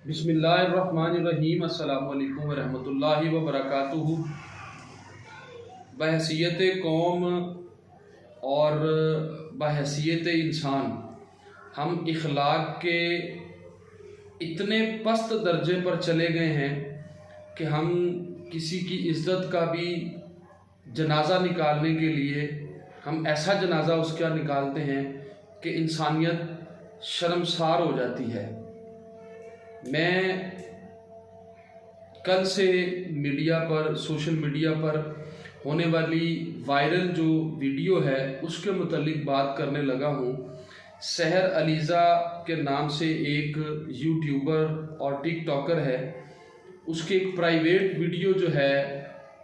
बिस्मिल्लाहिर्रहमानिर्रहीम। अस्सलामु अलैकुम वरहमतुल्लाहि वबरकातुहू। बहैसियत कौम और बहैसियत इंसान हम इखलाक के इतने पस्त दर्जे पर चले गए हैं कि हम किसी की इज़्ज़त का भी जनाज़ा निकालने के लिए हम ऐसा जनाज़ा उसका निकालते हैं कि इंसानियत शर्मसार हो जाती है। मैं कल से मीडिया पर, सोशल मीडिया पर होने वाली वायरल जो वीडियो है उसके मुतालिक बात करने लगा हूँ। सहर अलीज़ा के नाम से एक यूट्यूबर और टिकटॉकर है, उसकी एक प्राइवेट वीडियो जो है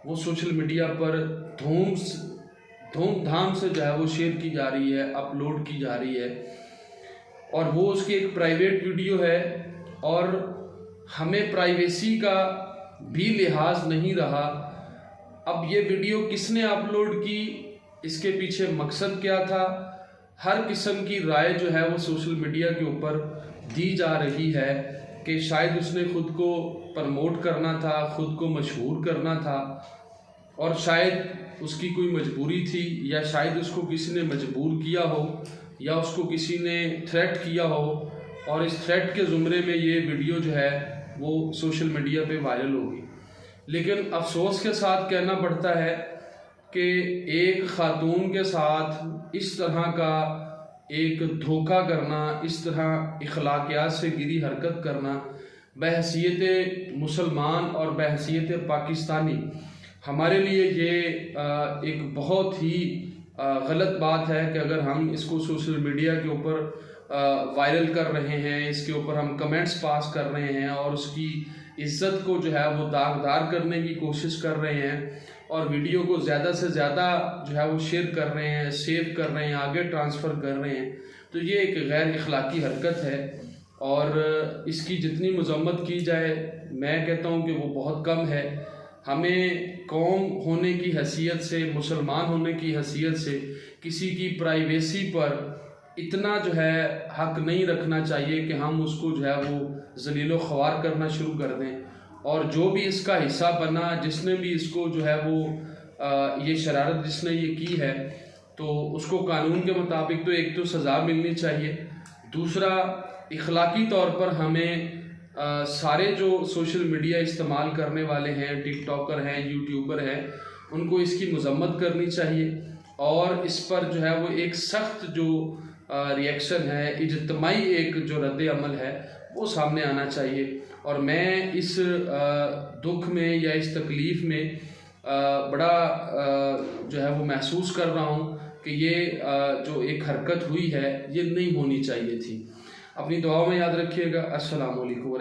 वो सोशल मीडिया पर धूमधाम से जो है वो शेयर की जा रही है, अपलोड की जा रही है। और वो उसकी एक प्राइवेट वीडियो है और हमें प्राइवेसी का भी लिहाज नहीं रहा। अब ये वीडियो किसने अपलोड की, इसके पीछे मकसद क्या था, हर किस्म की राय जो है वो सोशल मीडिया के ऊपर दी जा रही है कि शायद उसने ख़ुद को प्रमोट करना था, ख़ुद को मशहूर करना था, और शायद उसकी कोई मजबूरी थी, या शायद उसको किसी ने मजबूर किया हो, या उसको किसी ने थ्रेट किया हो, और इस थ्रेट के ज़ुमरे में ये वीडियो जो है वो सोशल मीडिया पे वायरल होगी। लेकिन अफसोस के साथ कहना पड़ता है कि एक ख़ातून के साथ इस तरह का एक धोखा करना, इस तरह इखलाकियात से गिरी हरकत करना, बहैसियत मुसलमान और बहैसियत पाकिस्तानी हमारे लिए ये एक बहुत ही गलत बात है कि अगर हम इसको सोशल मीडिया के ऊपर वायरल कर रहे हैं, इसके ऊपर हम कमेंट्स पास कर रहे हैं और उसकी इज़्ज़त को जो है वो दागदार करने की कोशिश कर रहे हैं, और वीडियो को ज़्यादा से ज़्यादा जो है वो शेयर कर रहे हैं, सेव कर रहे हैं, आगे ट्रांसफ़र कर रहे हैं, तो ये एक गैर इखलाकी हरकत है। और इसकी जितनी मज़म्मत की जाए मैं कहता हूँ कि वो बहुत कम है। हमें कौम होने की हैसियत से, मुसलमान होने की हैसियत से किसी की प्राइवेसी पर इतना जो है हक नहीं रखना चाहिए कि हम उसको जो है वो ज़लीलो ख्वार करना शुरू कर दें। और जो भी इसका हिस्सा बना, जिसने भी इसको जो है वो ये शरारत जिसने ये की है, तो उसको कानून के मुताबिक तो एक तो सज़ा मिलनी चाहिए, दूसरा इखलाकी तौर पर हमें सारे जो सोशल मीडिया इस्तेमाल करने वाले हैं, टिकटॉकर हैं, यूट्यूबर हैं, उनको इसकी मज़म्मत करनी चाहिए और इस पर जो है वो एक सख्त जो रिएक्शन है, इज्तिमाई एक जो रद्द अमल है वो सामने आना चाहिए। और मैं इस दुख में या इस तकलीफ़ में बड़ा जो है वो महसूस कर रहा हूँ कि ये जो एक हरकत हुई है ये नहीं होनी चाहिए थी। अपनी दुआओं में याद रखिएगा। अस्सलामु अलैकुम।